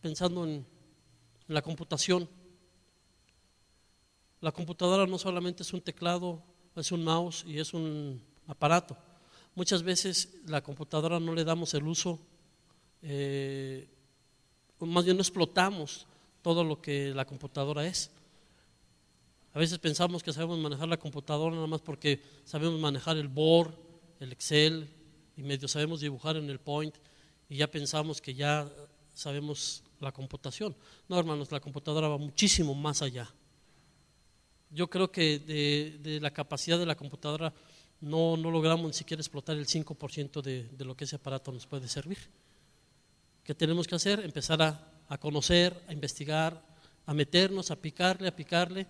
pensando en la computación. La computadora no solamente es un teclado, es un mouse y es un aparato. Muchas veces la computadora no le damos el uso, más bien no explotamos todo lo que la computadora es. A veces pensamos que sabemos manejar la computadora nada más porque sabemos manejar el Word, el Excel y medio sabemos dibujar en el Point y ya pensamos que ya sabemos la computación. No, hermanos, la computadora va muchísimo más allá. Yo creo que de la capacidad de la computadora no logramos ni siquiera explotar el 5% de lo que ese aparato nos puede servir. ¿Qué tenemos que hacer? Empezar a conocer, a investigar, a meternos, a picarle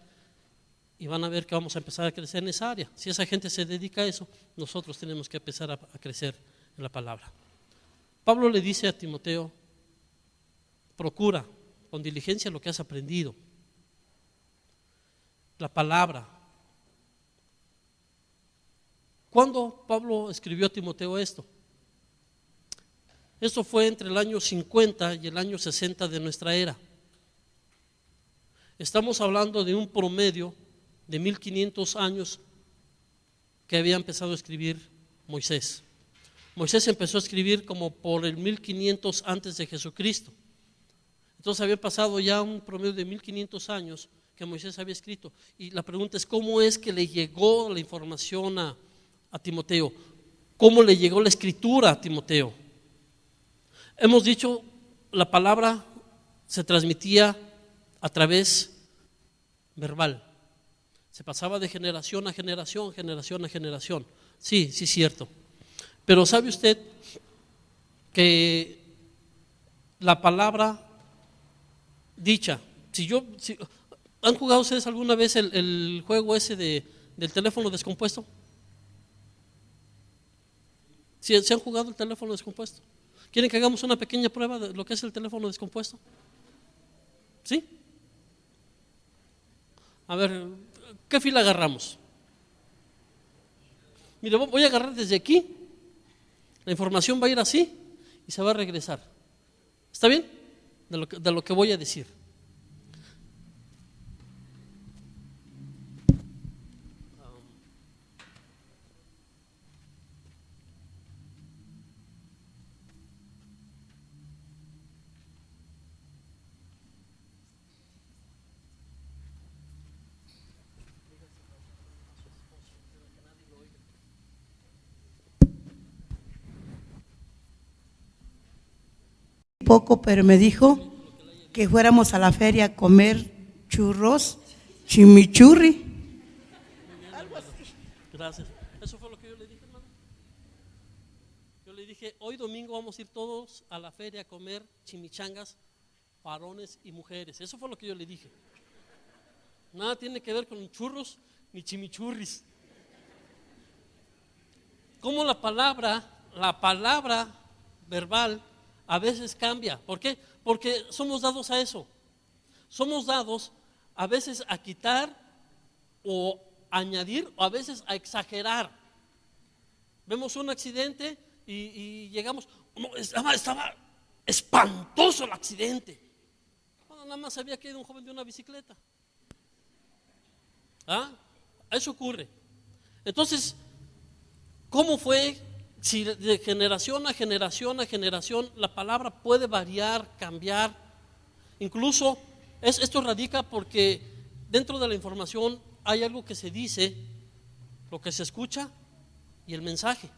y van a ver que vamos a empezar a crecer en esa área. Si esa gente se dedica a eso, nosotros tenemos que empezar a crecer en la palabra. Pablo le dice a Timoteo: procura con diligencia lo que has aprendido, la palabra. ¿Cuándo Pablo escribió a Timoteo esto? Esto fue entre el año 50 y el año 60 de nuestra era. Estamos hablando de un promedio de 1500 años que había empezado a escribir Moisés. Moisés empezó a escribir como por el 1500 antes de Jesucristo. Entonces había pasado ya un promedio de 1500 años que Moisés había escrito. Y la pregunta es: ¿cómo es que le llegó la información a Timoteo? ¿Cómo le llegó la escritura a Timoteo? Hemos dicho, la palabra se transmitía a través verbal. Se pasaba de generación a generación, generación a generación. Sí, sí, cierto. Pero ¿sabe usted que la palabra dicha, ¿han jugado ustedes alguna vez el juego ese del teléfono descompuesto? ¿Sí han jugado el teléfono descompuesto? ¿Quieren que hagamos una pequeña prueba de lo que es el teléfono descompuesto? ¿Sí? A ver, ¿qué fila agarramos? Mire, voy a agarrar desde aquí, la información va a ir así y se va a regresar. ¿Está bien? De lo que voy a decir. Poco, pero me dijo que fuéramos a la feria a comer churros, chimichurri. Gracias. Eso fue lo que yo le dije, hermano. Yo le dije: hoy domingo vamos a ir todos a la feria a comer chimichangas, varones y mujeres. Eso fue lo que yo le dije. Nada tiene que ver con churros ni chimichurris. Como la palabra verbal a veces cambia. ¿Por qué? Porque somos dados a eso. Somos dados a veces a quitar o añadir, o a veces a exagerar. Vemos un accidente y llegamos: no, estaba espantoso el accidente. Bueno, nada más había caído un joven de una bicicleta. Eso ocurre. Entonces, ¿cómo fue? Si de generación a generación la palabra puede variar, cambiar. Incluso esto radica porque dentro de la información hay algo que se dice, lo que se escucha y el mensaje.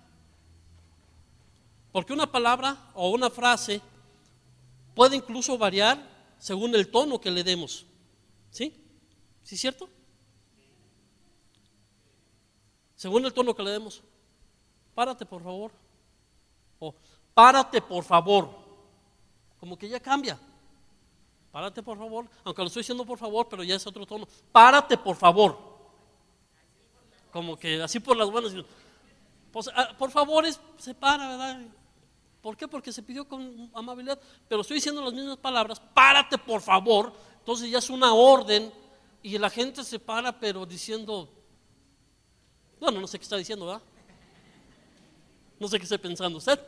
Porque una palabra o una frase puede incluso variar según el tono que le demos. ¿Sí? ¿Sí es cierto? Según el tono que le demos. Párate, por favor. O párate, por favor. Como que ya cambia. Párate, por favor. Aunque lo estoy diciendo por favor, pero ya es otro tono. Párate, por favor. Como que así por las buenas. Pues, por favor, se para, ¿verdad? ¿Por qué? Porque se pidió con amabilidad. Pero estoy diciendo las mismas palabras. Párate, por favor. Entonces ya es una orden. Y la gente se para, pero diciendo, bueno, no sé qué está diciendo, ¿verdad? No sé qué esté pensando usted,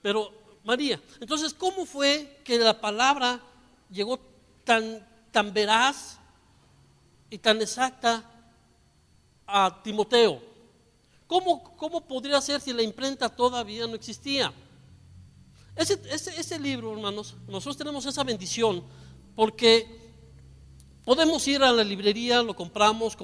pero María. Entonces, ¿cómo fue que la palabra llegó tan veraz y tan exacta a Timoteo? ¿Cómo podría ser si la imprenta todavía no existía? Ese libro, hermanos, nosotros tenemos esa bendición porque podemos ir a la librería, lo compramos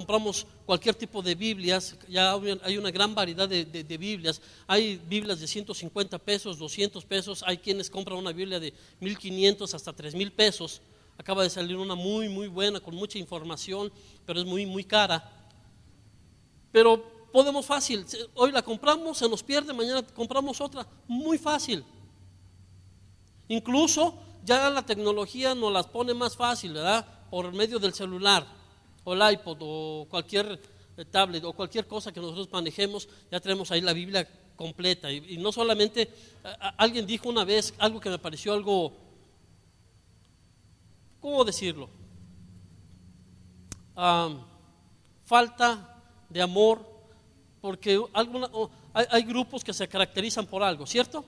cualquier tipo de Biblias. Ya hay una gran variedad de Biblias. Hay Biblias de 150 pesos, 200 pesos. Hay quienes compran una Biblia de 1,500 hasta 3,000 pesos. Acaba de salir una muy, muy buena, con mucha información, pero es muy, muy cara. Pero podemos fácil, hoy la compramos, se nos pierde, mañana compramos otra, muy fácil. Incluso ya la tecnología nos las pone más fácil, ¿verdad? Por medio del celular, o el iPod, o cualquier tablet, o cualquier cosa que nosotros manejemos, ya tenemos ahí la Biblia completa. Y no solamente, alguien dijo una vez algo que me pareció algo, ¿cómo decirlo? Falta de amor, porque hay grupos que se caracterizan por algo, ¿cierto?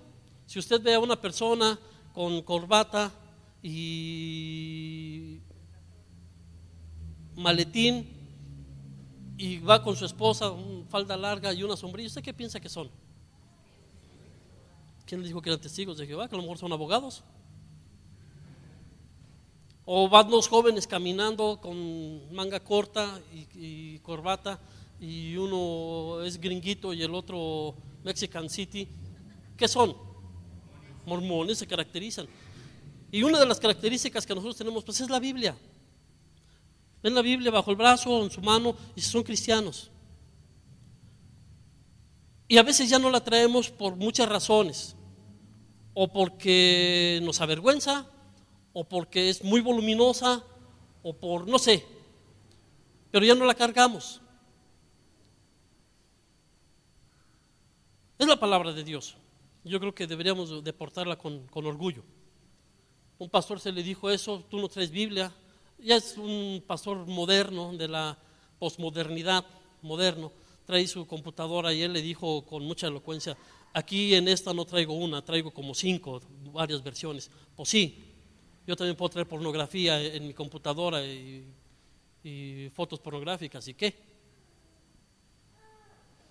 Si usted ve a una persona con corbata y maletín y va con su esposa, falda larga y una sombrilla, ¿usted qué piensa que son? ¿Quién le dijo que eran testigos de Jehová? Que a lo mejor son abogados. O van dos jóvenes caminando con manga corta y corbata, y uno es gringuito y el otro Mexican City. ¿Qué son? Mormones, se caracterizan. Y una de las características que nosotros tenemos pues es la Biblia. Ven la Biblia bajo el brazo, en su mano, y son cristianos. Y a veces ya no la traemos por muchas razones, o porque nos avergüenza, o porque es muy voluminosa, o por no sé, pero ya no la cargamos. Es la palabra de Dios. Yo creo que deberíamos de portarla con orgullo. Un pastor se le dijo eso: tú no traes Biblia. Ya es un pastor moderno, de la posmodernidad, moderno, trae su computadora, y él le dijo con mucha elocuencia: aquí en esta no traigo una, traigo como 5, varias versiones. Pues sí, yo también puedo traer pornografía en mi computadora y fotos pornográficas, ¿y qué?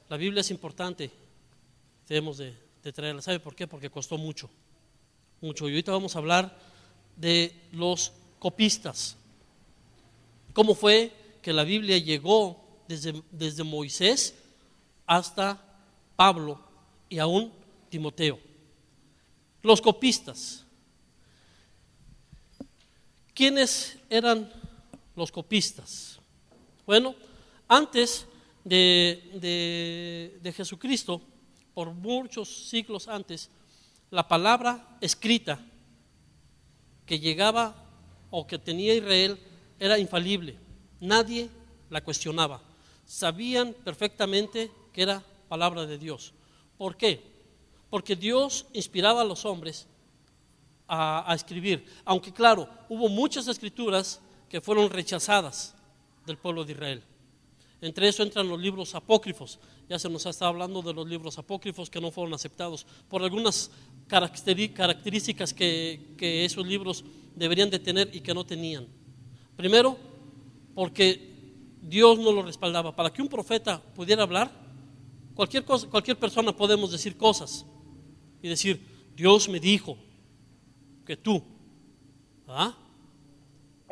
La Biblia es importante, debemos de traerla. ¿Sabe por qué? Porque costó mucho. Y ahorita vamos a hablar de los copistas. ¿Cómo fue que la Biblia llegó desde Moisés hasta Pablo y aún Timoteo? Los copistas. ¿Quiénes eran los copistas? Bueno, antes de Jesucristo, por muchos siglos antes, la palabra escrita que llegaba o que tenía Israel era infalible. Nadie la cuestionaba. Sabían perfectamente que era palabra de Dios. ¿Por qué? Porque Dios inspiraba a los hombres a escribir. Aunque claro, hubo muchas escrituras que fueron rechazadas del pueblo de Israel. Entre eso entran los libros apócrifos. Ya se nos ha estado hablando de los libros apócrifos que no fueron aceptados por algunas características que esos libros deberían de tener y que no tenían. Primero, porque Dios no lo respaldaba. Para que un profeta pudiera hablar, cualquier persona podemos decir cosas y decir: Dios me dijo que tú, ¿ah?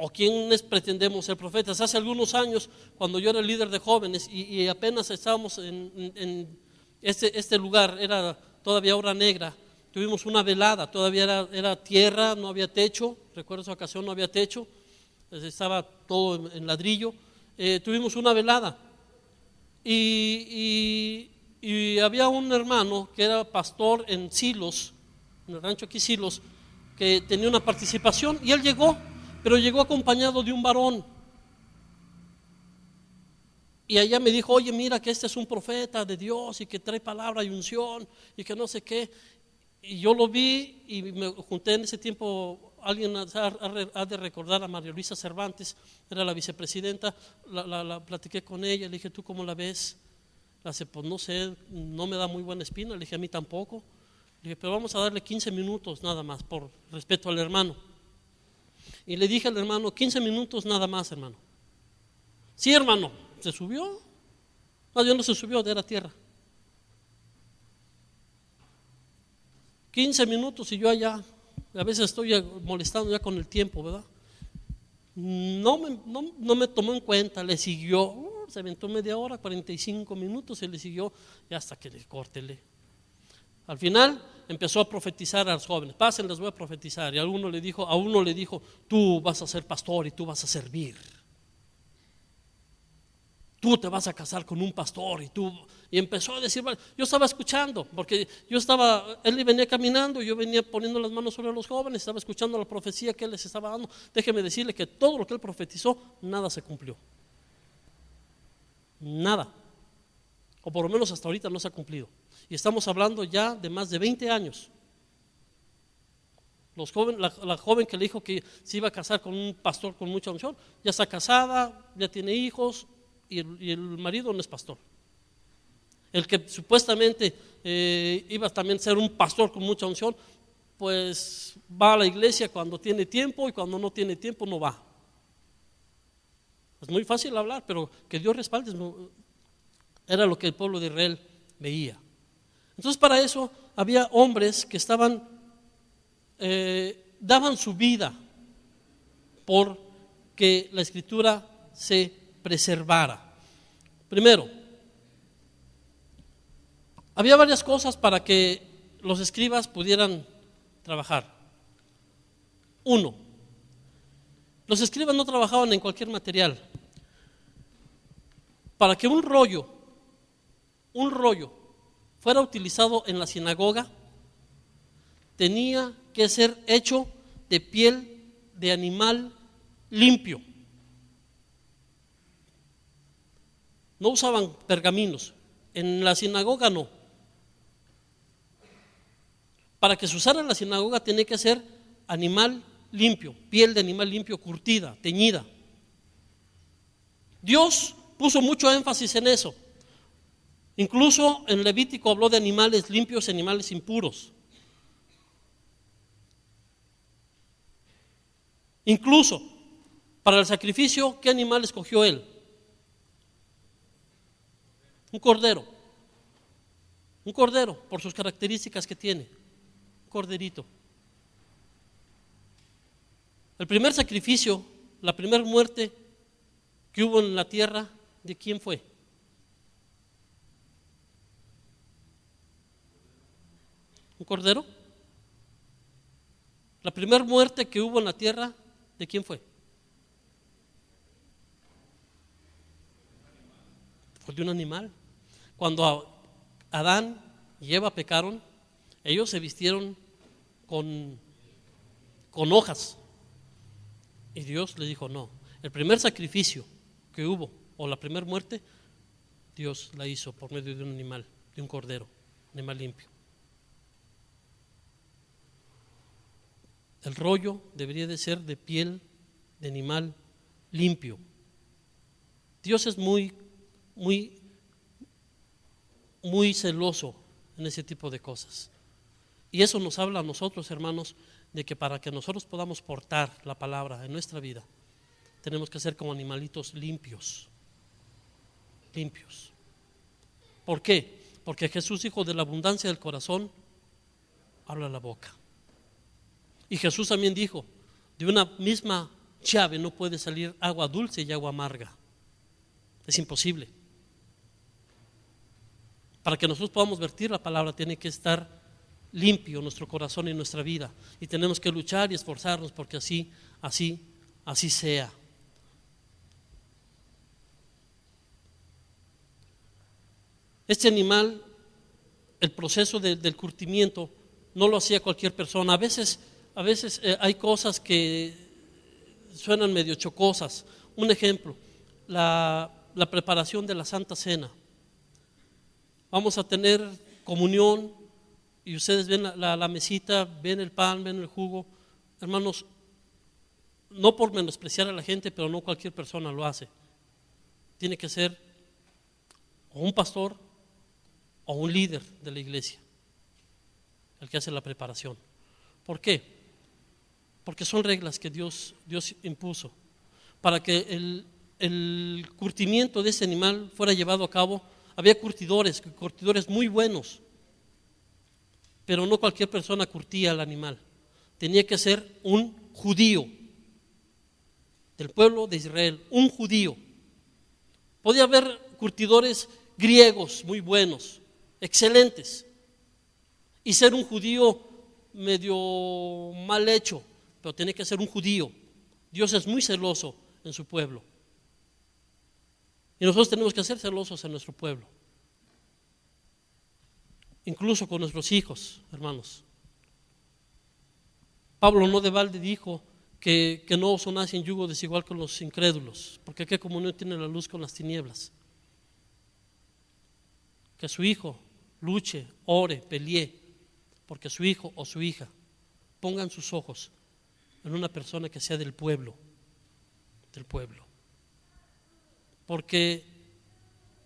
¿O quiénes pretendemos ser profetas? Hace algunos años, cuando yo era el líder de jóvenes y apenas estábamos en este lugar, era todavía hora negra, tuvimos una velada. Todavía era tierra, no había techo. Recuerdo esa ocasión, no había techo, estaba todo en ladrillo. Tuvimos una velada y había un hermano que era pastor en Silos, en el rancho aquí Silos, que tenía una participación, y él llegó, pero llegó acompañado de un varón. Y allá me dijo: oye, mira que este es un profeta de Dios y que trae palabra y unción y que no sé qué. Y yo lo vi y me junté en ese tiempo. Alguien ha de recordar a María Luisa Cervantes, era la vicepresidenta. La platiqué con ella, le dije: ¿tú cómo la ves? La dice: pues no sé, no me da muy buena espina. Le dije: a mí tampoco. Le dije, pero vamos a darle 15 minutos nada más, por respeto al hermano. Y le dije al hermano, 15 minutos nada más, hermano. Sí, hermano, se subió. No, Dios no se subió, era tierra. 15 minutos y yo allá, a veces estoy molestando ya con el tiempo, ¿verdad? No me tomó en cuenta, le siguió, se aventó media hora, 45 minutos y le siguió y hasta que le córtele. Al final empezó a profetizar a los jóvenes, pasen, les voy a profetizar. Y a uno le dijo, tú vas a ser pastor y tú vas a servir. Tú te vas a casar con un pastor y empezó a decir, yo estaba escuchando, porque él venía caminando, yo venía poniendo las manos sobre los jóvenes, estaba escuchando la profecía que él les estaba dando. Déjeme decirle que todo lo que él profetizó, nada se cumplió. Nada. O por lo menos hasta ahorita no se ha cumplido. Y estamos hablando ya de más de 20 años. La joven que le dijo que se iba a casar con un pastor con mucha unción, ya está casada, ya tiene hijos y el marido no es pastor. El que supuestamente iba también a ser un pastor con mucha unción, pues va a la iglesia cuando tiene tiempo y cuando no tiene tiempo no va. Es muy fácil hablar, pero que Dios respalde era lo que el pueblo de Israel veía. Entonces para eso había hombres que daban su vida por que la escritura se preservara. Primero, había varias cosas para que los escribas pudieran trabajar. Uno, los escribas no trabajaban en cualquier material. Para que un rollo fuera utilizado en la sinagoga, tenía que ser hecho de piel de animal limpio. No usaban pergaminos, en la sinagoga no. Para que se usara en la sinagoga tenía que ser animal limpio, piel de animal limpio, curtida, teñida. Dios puso mucho énfasis en eso. Incluso en Levítico habló de animales limpios y animales impuros. Incluso para el sacrificio, ¿qué animal escogió él? Un cordero, por sus características que tiene, un corderito. El primer sacrificio, la primera muerte que hubo en la tierra, ¿de quién fue? ¿Un cordero? La primera muerte que hubo en la tierra, ¿de quién fue? Fue de un animal. Cuando Adán y Eva pecaron, ellos se vistieron con hojas. Y Dios les dijo, no, el primer sacrificio que hubo, o la primera muerte, Dios la hizo por medio de un animal, de un cordero, un animal limpio. El rollo debería de ser de piel de animal limpio. Dios es muy celoso en ese tipo de cosas. Y eso nos habla a nosotros, hermanos, de que para que nosotros podamos portar la palabra en nuestra vida, tenemos que ser como animalitos limpios. Limpios. ¿Por qué? Porque Jesús dijo, de la abundancia del corazón habla la boca. Y Jesús también dijo, de una misma llave no puede salir agua dulce y agua amarga. Es imposible. Para que nosotros podamos vertir la palabra, tiene que estar limpio nuestro corazón y nuestra vida. Y tenemos que luchar y esforzarnos porque así sea. Este animal, el proceso del curtimiento, no lo hacía cualquier persona. A veces hay cosas que suenan medio chocosas. Un ejemplo, la preparación de la Santa Cena. Vamos a tener comunión y ustedes ven la mesita, ven el pan, ven el jugo. Hermanos, no por menospreciar a la gente, pero no cualquier persona lo hace. Tiene que ser o un pastor o un líder de la iglesia. el que hace la preparación. ¿Por qué? Porque son reglas que Dios impuso para que el curtimiento de ese animal fuera llevado a cabo. Había curtidores muy buenos, pero no cualquier persona curtía al animal. Tenía que ser un judío del pueblo de Israel, un judío. Podía haber curtidores griegos muy buenos, excelentes, y ser un judío medio mal hecho, pero tenía que ser un judío. Dios es muy celoso en su pueblo, y nosotros tenemos que ser celosos en nuestro pueblo, incluso con nuestros hijos, hermanos. Pablo no de balde dijo que no sonase en yugo desigual con los incrédulos, porque qué comunión tiene la luz con las tinieblas. Que su hijo luche, ore, pelee, porque su hijo o su hija pongan sus ojos en una persona que sea del pueblo. Porque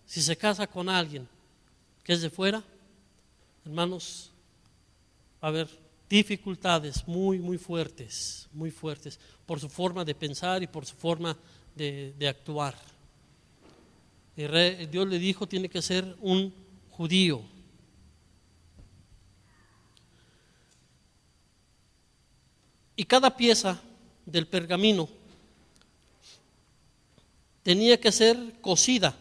si se casa con alguien que es de fuera, hermanos, va a haber dificultades muy fuertes, por su forma de pensar y por su forma de actuar. Dios le dijo, tiene que ser un judío. Y cada pieza del pergamino tenía que ser cosida.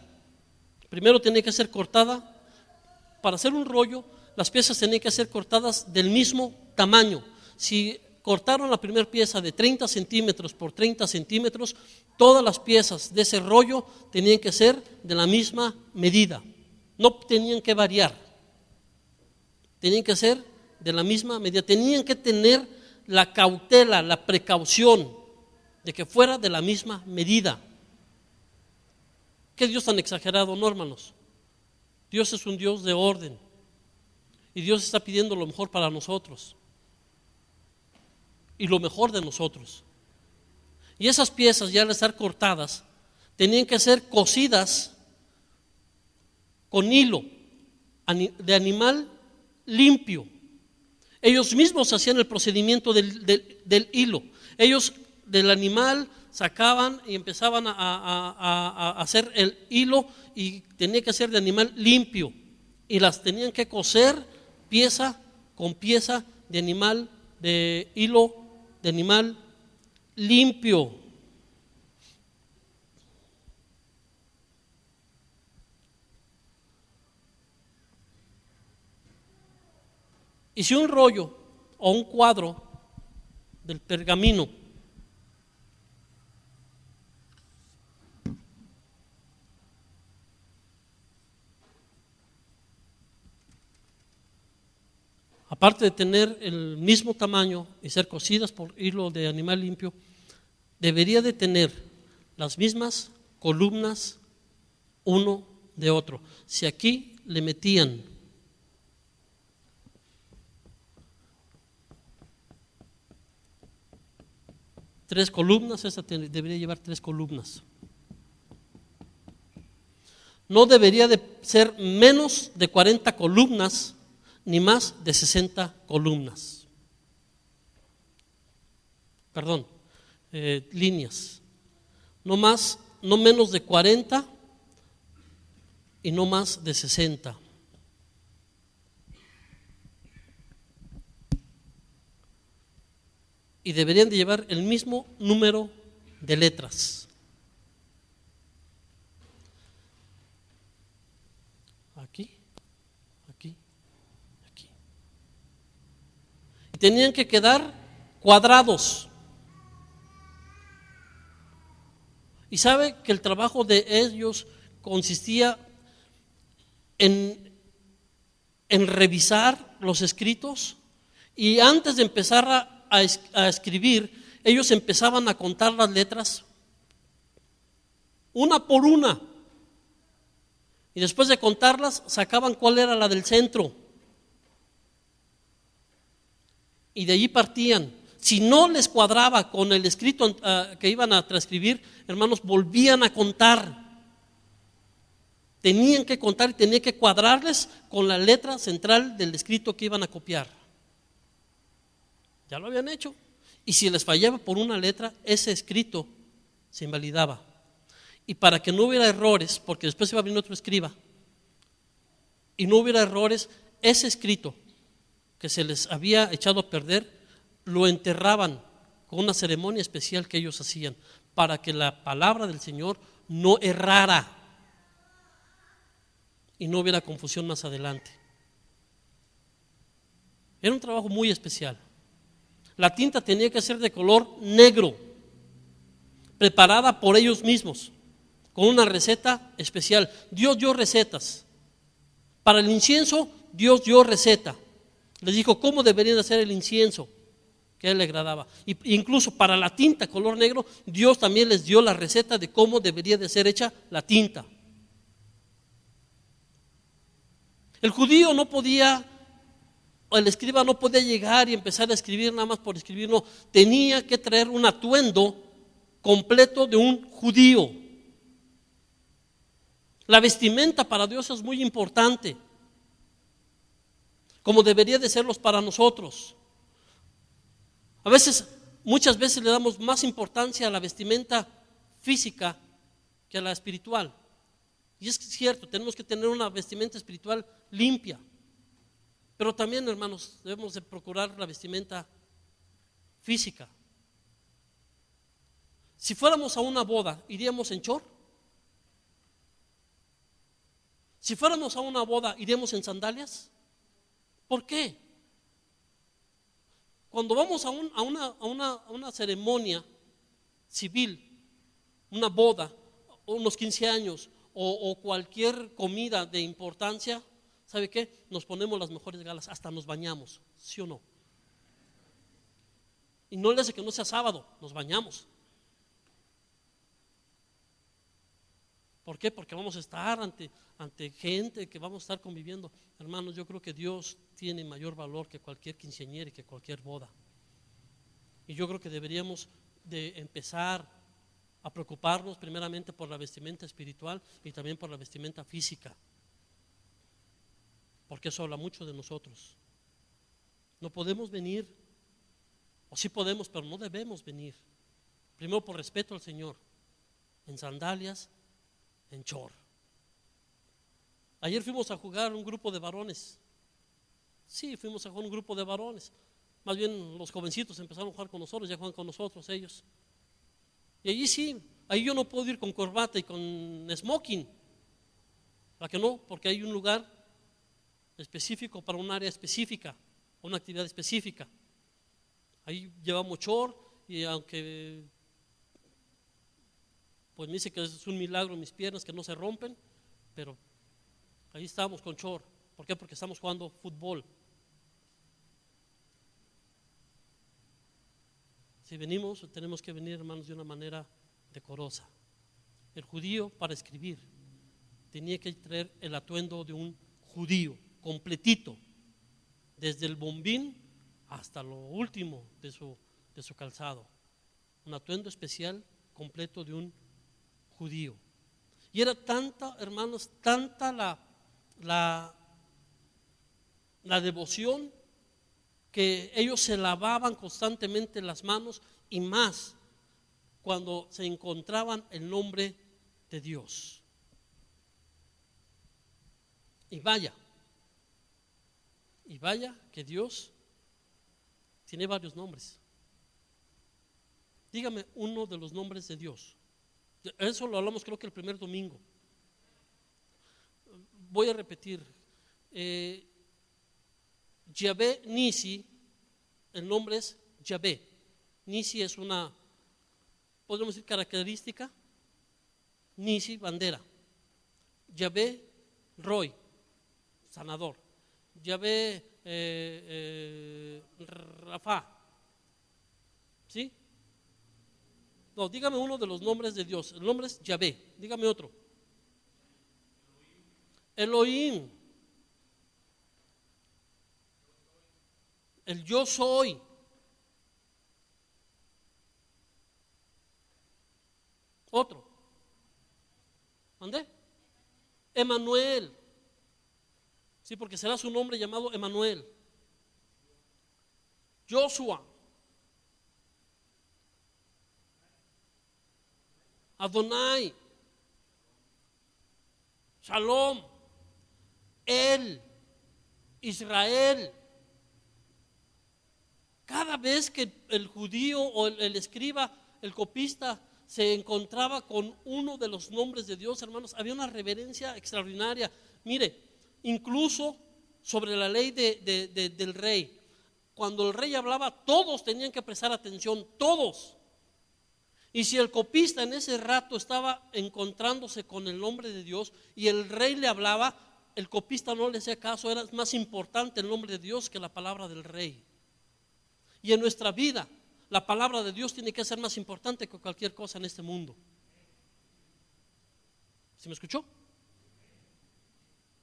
Primero tenía que ser cortada. Para hacer un rollo, las piezas tenían que ser cortadas del mismo tamaño. Si cortaron la primera pieza de 30 centímetros por 30 centímetros, todas las piezas de ese rollo tenían que ser de la misma medida. No tenían que variar. Tenían que ser de la misma medida. Tenían que tener la cautela, la precaución de que fuera de la misma medida. ¿Qué Dios tan exagerado, no, hermanos? Dios es un Dios de orden y Dios está pidiendo lo mejor para nosotros y lo mejor de nosotros. Y esas piezas, ya al estar cortadas, tenían que ser cosidas con hilo de animal limpio. Ellos mismos hacían el procedimiento del hilo. Ellos del animal sacaban y empezaban a hacer el hilo, y tenía que ser de animal limpio, y las tenían que coser pieza con pieza de animal, de hilo de animal limpio. Y si un rollo o un cuadro del pergamino aparte de tener el mismo tamaño y ser cosidas por hilo de animal limpio, debería de tener las mismas columnas uno de otro. Si aquí le metían tres columnas, esta debería llevar 3 columnas. No debería de ser menos de 40 columnas, ni más de 60 columnas. Perdón, líneas. No menos de 40 y no más de 60. Y deberían de llevar el mismo número de letras. Aquí. Y tenían que quedar cuadrados. Y sabe que el trabajo de ellos consistía en revisar los escritos, y antes de empezar a escribir, ellos empezaban a contar las letras una por una, y después de contarlas sacaban cuál era la del centro, y de allí partían. Si no les cuadraba con el escrito que iban a transcribir, hermanos, volvían a contar. Tenían que contar y tenían que cuadrarles con la letra central del escrito que iban a copiar. ya lo habían hecho. Y si les fallaba por una letra, ese escrito se invalidaba. Y para que no hubiera errores, porque después iba a venir otro escriba, y no hubiera errores, ese escrito que se les había echado a perder, lo enterraban con una ceremonia especial que ellos hacían, para que la palabra del Señor no errara y no hubiera confusión más adelante. Era un trabajo muy especial. La tinta tenía que ser de color negro, preparada por ellos mismos, con una receta especial. Dios dio recetas. Para el incienso, Dios dio receta. Les dijo cómo debería de hacer el incienso, que a él le agradaba. Incluso para la tinta color negro, Dios también les dio la receta de cómo debería de ser hecha la tinta. El judío no podía, o el escriba no podía llegar y empezar a escribir nada más por escribir, no. Tenía que traer un atuendo completo de un judío. La vestimenta para Dios es muy importante, como debería de serlos para nosotros. Muchas veces le damos más importancia a la vestimenta física que a la espiritual. Y es cierto, tenemos que tener una vestimenta espiritual limpia. Pero también, hermanos, debemos de procurar la vestimenta física. Si fuéramos a una boda, ¿iríamos en short? Si fuéramos a una boda, ¿iríamos en sandalias? ¿Por qué? Cuando vamos a una ceremonia civil, una boda, unos 15 años o cualquier comida de importancia, ¿sabe qué? Nos ponemos las mejores galas, hasta nos bañamos, ¿sí o no? Y no le hace que no sea sábado, nos bañamos. ¿Por qué? Porque vamos a estar ante gente que vamos a estar conviviendo. Hermanos, yo creo que Dios tiene mayor valor que cualquier quinceañera y que cualquier boda. Y yo creo que deberíamos de empezar a preocuparnos primeramente por la vestimenta espiritual y también por la vestimenta física, porque eso habla mucho de nosotros. No podemos venir, o sí podemos, pero no debemos venir, primero por respeto al Señor, en sandalias, en short. Ayer fuimos a jugar un grupo de varones. Sí, fuimos a jugar un grupo de varones. Más bien los jovencitos empezaron a jugar con nosotros, ya juegan con nosotros ellos. Y allí sí, ahí yo no puedo ir con corbata y con smoking. ¿Para qué no? Porque hay un lugar específico para un área específica, una actividad específica. Ahí llevamos short y aunque pues me dice que es un milagro mis piernas que no se rompen, pero ahí estamos con short. ¿Por qué? Porque estamos jugando fútbol. Si venimos, tenemos que venir, hermanos, de una manera decorosa. El judío, para escribir, tenía que traer el atuendo de un judío, completito, desde el bombín hasta lo último de su calzado. Un atuendo especial, completo de un judío. Y era tanta, hermanos, tanta la devoción, que ellos se lavaban constantemente las manos, y más cuando se encontraban el nombre de Dios. Y vaya que Dios tiene varios nombres. Dígame uno de los nombres de Dios. Eso lo hablamos creo que el primer domingo. Voy a repetir. Yahvé Nisi, el nombre es Yahvé. Nisi es una, podemos decir, característica. Nisi, bandera. Yahvé Roy, sanador. Yahvé Rafa. ¿Sí? No, dígame uno de los nombres de Dios. El nombre es Yahvé. Dígame otro. Elohim. El yo soy. Otro. ¿Dónde? Emanuel. Sí, porque será su nombre llamado Emanuel. Joshua. Adonai, Shalom, El, Israel. Cada vez que el judío o el escriba, el copista, se encontraba con uno de los nombres de Dios, hermanos, había una reverencia extraordinaria. Mire, incluso sobre la ley del rey, cuando el rey hablaba, todos tenían que prestar atención, todos. Y si el copista en ese rato estaba encontrándose con el nombre de Dios y el rey le hablaba, el copista no le hacía caso. Era más importante el nombre de Dios que la palabra del rey. Y en nuestra vida, la palabra de Dios tiene que ser más importante que cualquier cosa en este mundo. ¿Sí me escuchó?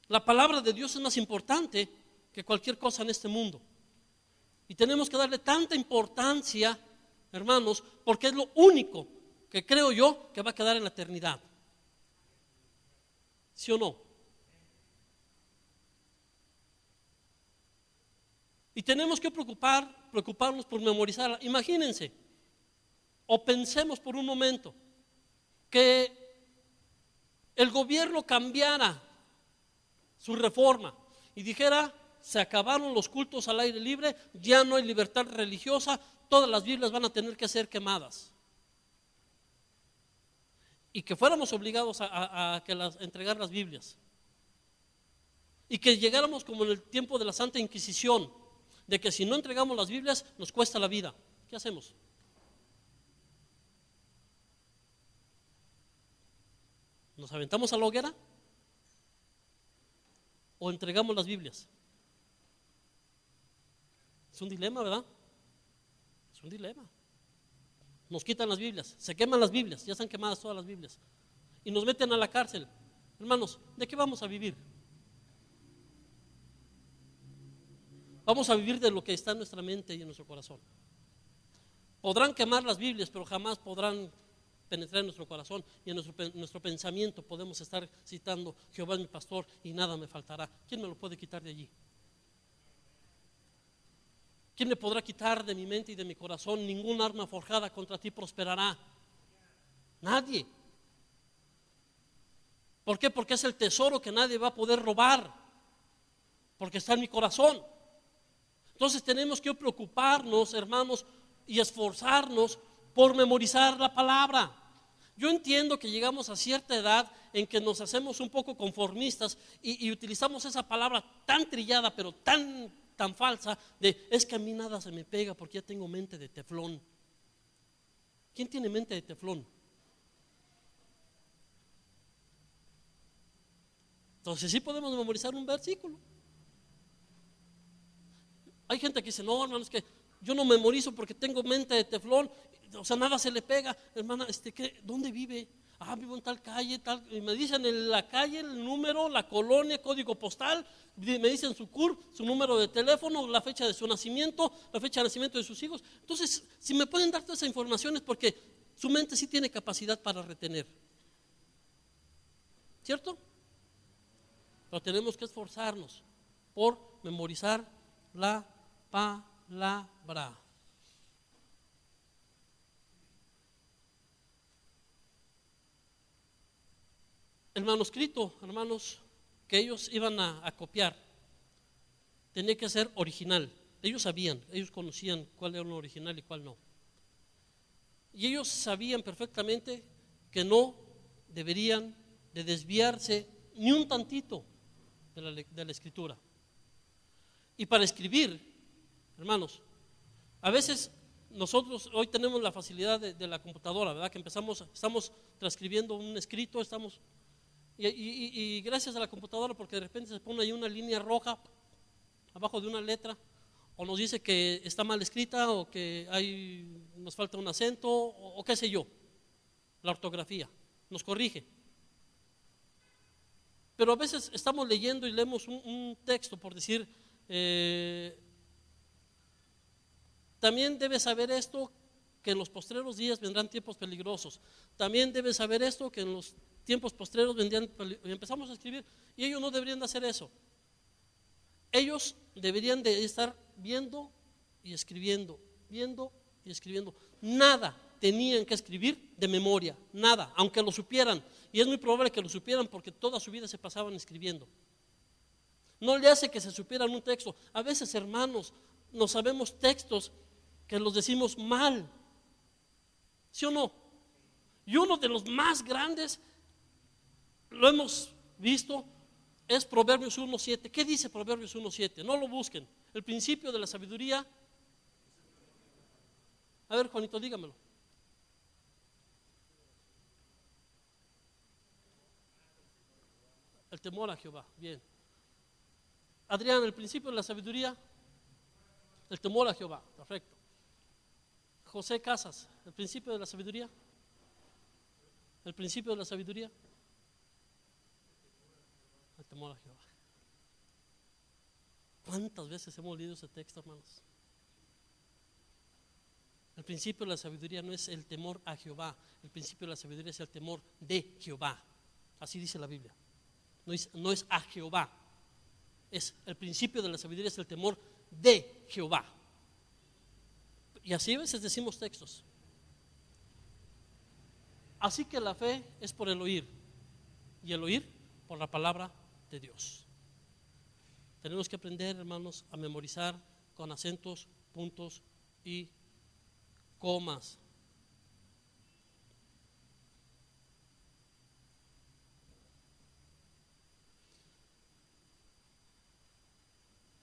La palabra de Dios es más importante que cualquier cosa en este mundo. Y tenemos que darle tanta importancia, hermanos, porque es lo único que creo yo que va a quedar en la eternidad. ¿Sí o no? Y tenemos que preocuparnos por memorizarla. Imagínense, o pensemos por un momento, que el gobierno cambiara su reforma y dijera: se acabaron los cultos al aire libre, ya no hay libertad religiosa, todas las Biblias van a tener que ser quemadas. Y que fuéramos obligados a entregar las Biblias. Y que llegáramos como en el tiempo de la Santa Inquisición, de que si no entregamos las Biblias nos cuesta la vida. ¿Qué hacemos? ¿Nos aventamos a la hoguera? ¿O entregamos las Biblias? Es un dilema, ¿verdad? Es un dilema. Nos quitan las Biblias, se queman las Biblias, ya están quemadas todas las Biblias, y nos meten a la cárcel. Hermanos, ¿de qué vamos a vivir? Vamos a vivir de lo que está en nuestra mente y en nuestro corazón. Podrán quemar las Biblias, pero jamás podrán penetrar en nuestro corazón, y en nuestro pensamiento podemos estar citando: Jehová es mi pastor y nada me faltará. ¿Quién me lo puede quitar de allí? ¿Quién me podrá quitar de mi mente y de mi corazón? Ningún arma forjada contra ti prosperará. Nadie. ¿Por qué? Porque es el tesoro que nadie va a poder robar, porque está en mi corazón. Entonces tenemos que preocuparnos, hermanos, y esforzarnos por memorizar la palabra. Yo entiendo que llegamos a cierta edad en que nos hacemos un poco conformistas y utilizamos esa palabra tan trillada, pero tan falsa, de: es que a mí nada se me pega porque ya tengo mente de teflón. ¿Quién tiene mente de teflón? Entonces sí podemos memorizar un versículo. Hay gente que dice: no, hermano, es que yo no memorizo porque tengo mente de teflón, o sea, nada se le pega. Hermana, ¿dónde vive? Vivo en tal calle, tal, y me dicen en la calle, el número, la colonia, código postal, me dicen su CURP, su número de teléfono, la fecha de su nacimiento, la fecha de nacimiento de sus hijos. Entonces, si me pueden dar toda esa información es porque su mente sí tiene capacidad para retener. ¿Cierto? Pero tenemos que esforzarnos por memorizar la palabra. El manuscrito, hermanos, que ellos iban a copiar, tenía que ser original. Ellos sabían, ellos conocían cuál era lo original y cuál no. Y ellos sabían perfectamente que no deberían de desviarse ni un tantito de la escritura. Y para escribir, hermanos, a veces nosotros hoy tenemos la facilidad de la computadora, ¿verdad? Que estamos transcribiendo un escrito, y gracias a la computadora, porque de repente se pone ahí una línea roja abajo de una letra, o nos dice que está mal escrita, o que nos falta un acento, o qué sé yo, la ortografía, nos corrige. Pero a veces estamos leyendo y leemos un texto, por decir: también debes saber esto, que en los postreros días vendrán tiempos peligrosos. También debes saber esto, que en los tiempos postreros vendrían. Y empezamos a escribir, y ellos no deberían de hacer eso. Ellos deberían de estar viendo y escribiendo, viendo y escribiendo. Nada tenían que escribir de memoria, nada, aunque lo supieran. Y es muy probable que lo supieran porque toda su vida se pasaban escribiendo. No le hace que se supieran un texto. A veces, hermanos, no sabemos textos que los decimos mal. ¿Sí o no? Y uno de los más grandes, lo hemos visto, es Proverbios 1:7. ¿Qué dice Proverbios 1:7? No lo busquen. El principio de la sabiduría. A ver, Juanito, dígamelo. El temor a Jehová. Bien. Adrián, el principio de la sabiduría. El temor a Jehová. Perfecto. José Casas, el principio de la sabiduría. El principio de la sabiduría. El temor a Jehová. ¿Cuántas veces hemos leído ese texto, hermanos? El principio de la sabiduría no es el temor a Jehová. El principio de la sabiduría es el temor de Jehová. Así dice la Biblia. No es a Jehová. Es el principio de la sabiduría, es el temor de Jehová. Y así a veces decimos textos. Así que la fe es por el oír, y el oír por la palabra de Dios. Tenemos que aprender, hermanos, a memorizar con acentos, puntos y comas.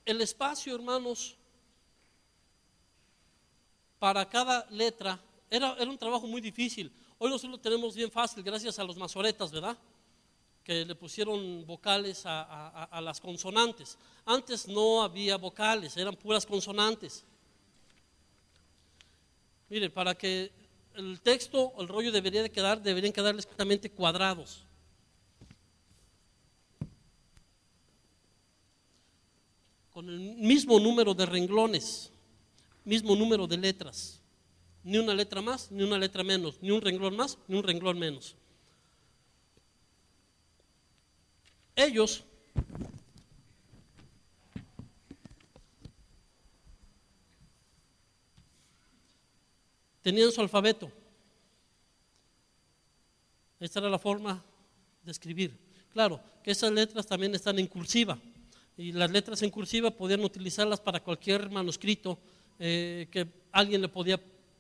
El espacio, hermanos, para cada letra era un trabajo muy difícil. Hoy nosotros lo tenemos bien fácil gracias a los masoretas, ¿verdad? Que le pusieron vocales a las consonantes. Antes no había vocales, eran puras consonantes. Mire, para que el texto, el rollo deberían quedar exactamente cuadrados. Con el mismo número de renglones, mismo número de letras. Ni una letra más, ni una letra menos, ni un renglón más, ni un renglón menos. Ellos tenían su alfabeto. Esta era la forma de escribir. Claro, que esas letras también están en cursiva. Y las letras en cursiva podían utilizarlas para cualquier manuscrito que alguien le podía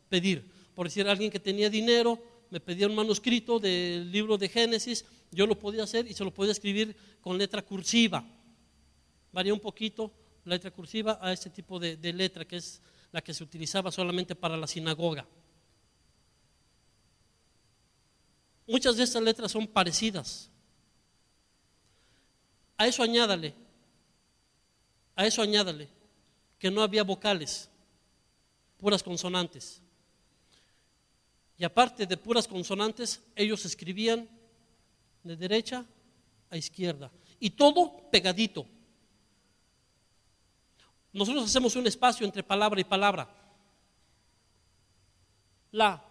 pedir. Por decir, alguien que tenía dinero, me pedía un manuscrito del libro de Génesis, yo lo podía hacer y se lo podía escribir con letra cursiva. Varía un poquito la letra cursiva a este tipo de letra, que es la que se utilizaba solamente para la sinagoga. Muchas de estas letras son parecidas. A eso añádale que no había vocales, puras consonantes. Y aparte de puras consonantes, ellos escribían de derecha a izquierda y todo pegadito. Nosotros hacemos un espacio entre palabra y palabra. La,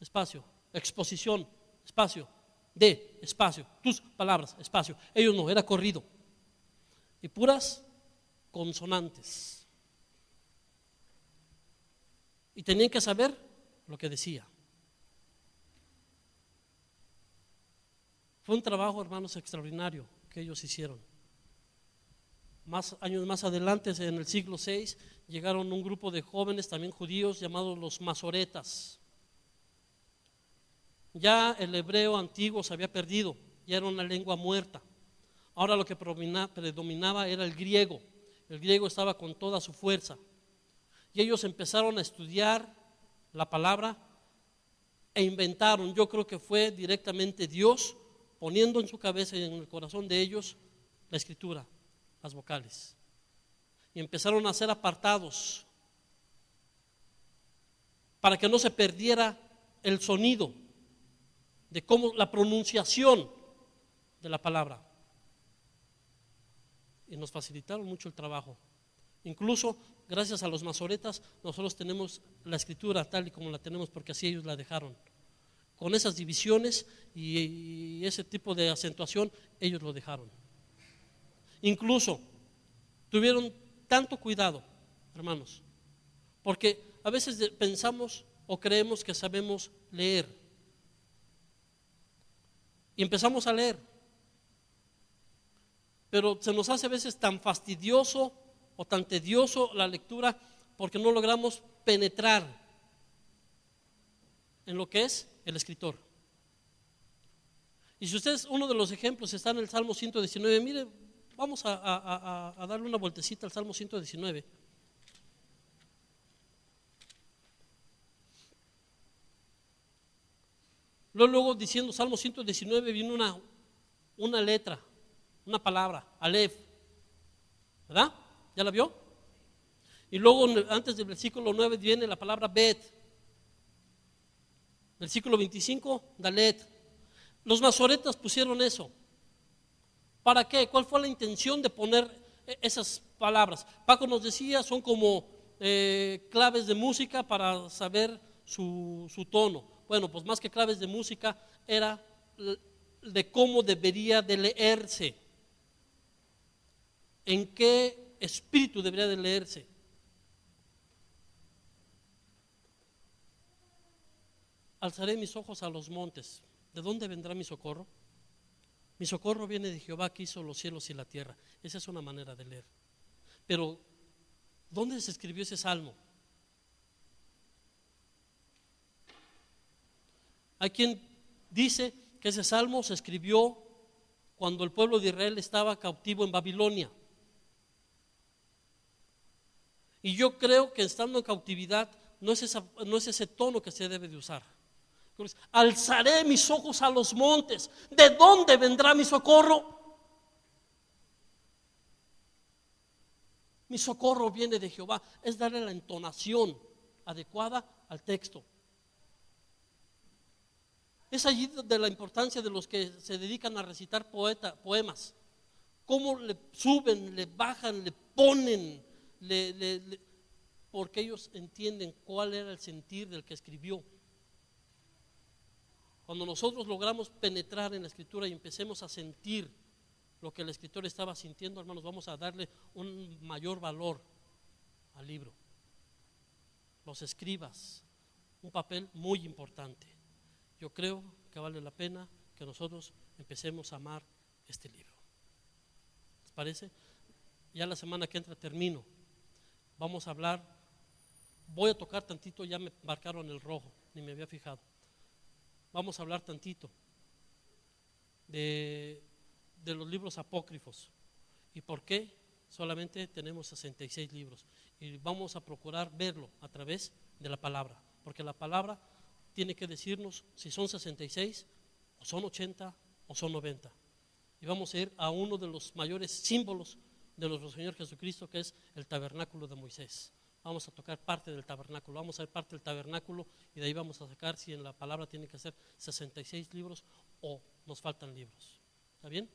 espacio, exposición, espacio, de, espacio, tus palabras, espacio. Ellos no, era corrido. Y puras consonantes. Y tenían que saber lo que decía. Fue un trabajo, hermanos, extraordinario que ellos hicieron. Años más adelante, en el siglo VI, llegaron un grupo de jóvenes también judíos llamados los masoretas. Ya el hebreo antiguo se había perdido, ya era una lengua muerta. Ahora lo que predominaba era el griego. El griego estaba con toda su fuerza. Y ellos empezaron a estudiar la palabra e inventaron, yo creo que fue directamente Dios poniendo en su cabeza y en el corazón de ellos la escritura, las vocales. Y empezaron a hacer apartados para que no se perdiera el sonido de cómo la pronunciación de la palabra. Y nos facilitaron mucho el trabajo. Incluso gracias a los masoretas nosotros tenemos la escritura tal y como la tenemos porque así ellos la dejaron. Con esas divisiones y ese tipo de acentuación ellos lo dejaron. Incluso tuvieron tanto cuidado, hermanos, porque a veces pensamos o creemos que sabemos leer. Y empezamos a leer. Pero se nos hace a veces tan fastidioso o tan tedioso la lectura porque no logramos penetrar en lo que es el escritor. Y si ustedes, uno de los ejemplos está en el Salmo 119, mire, vamos a darle una vueltecita al Salmo 119. Luego diciendo Salmo 119 viene una letra, una palabra, Aleph, ¿verdad? ¿Ya la vio? Y luego antes del versículo 9 viene la palabra Bet. Versículo 25, Dalet. Los masoretas pusieron eso. ¿Para qué? ¿Cuál fue la intención de poner esas palabras? Paco nos decía, son como claves de música para saber su tono. Bueno, pues más que claves de música, era de cómo debería de leerse. ¿En qué espíritu debería de leerse? Alzaré mis ojos a los montes. ¿De dónde vendrá mi socorro? Mi socorro viene de Jehová que hizo los cielos y la tierra. Esa es una manera de leer. Pero, ¿dónde se escribió ese salmo? Hay quien dice que ese salmo se escribió cuando el pueblo de Israel estaba cautivo en Babilonia. Y yo creo que estando en cautividad no es ese tono que se debe de usar. Alzaré mis ojos a los montes. ¿De dónde vendrá mi socorro? Mi socorro viene de Jehová. Es darle la entonación adecuada al texto. Es allí de la importancia de los que se dedican a recitar poemas. Cómo le suben, le bajan, le ponen, porque ellos entienden cuál era el sentir del que escribió. Cuando nosotros logramos penetrar en la escritura y empecemos a sentir lo que el escritor estaba sintiendo, hermanos, vamos a darle un mayor valor al libro. Los escribas, un papel muy importante. Yo creo que vale la pena que nosotros empecemos a amar este libro. ¿Les parece? Ya la semana que entra termino. Vamos a hablar, voy a tocar tantito, ya me marcaron el rojo, ni me había fijado. Vamos a hablar tantito de los libros apócrifos y por qué solamente tenemos 66 libros. Y vamos a procurar verlo a través de la palabra, porque la palabra tiene que decirnos si son 66 o son 80 o son 90. Y vamos a ir a uno de los mayores símbolos de nuestro Señor Jesucristo, que es el tabernáculo de Moisés. Vamos a tocar parte del tabernáculo, vamos a ver parte del tabernáculo y de ahí vamos a sacar si en la palabra tiene que ser 66 libros o nos faltan libros. ¿Está bien?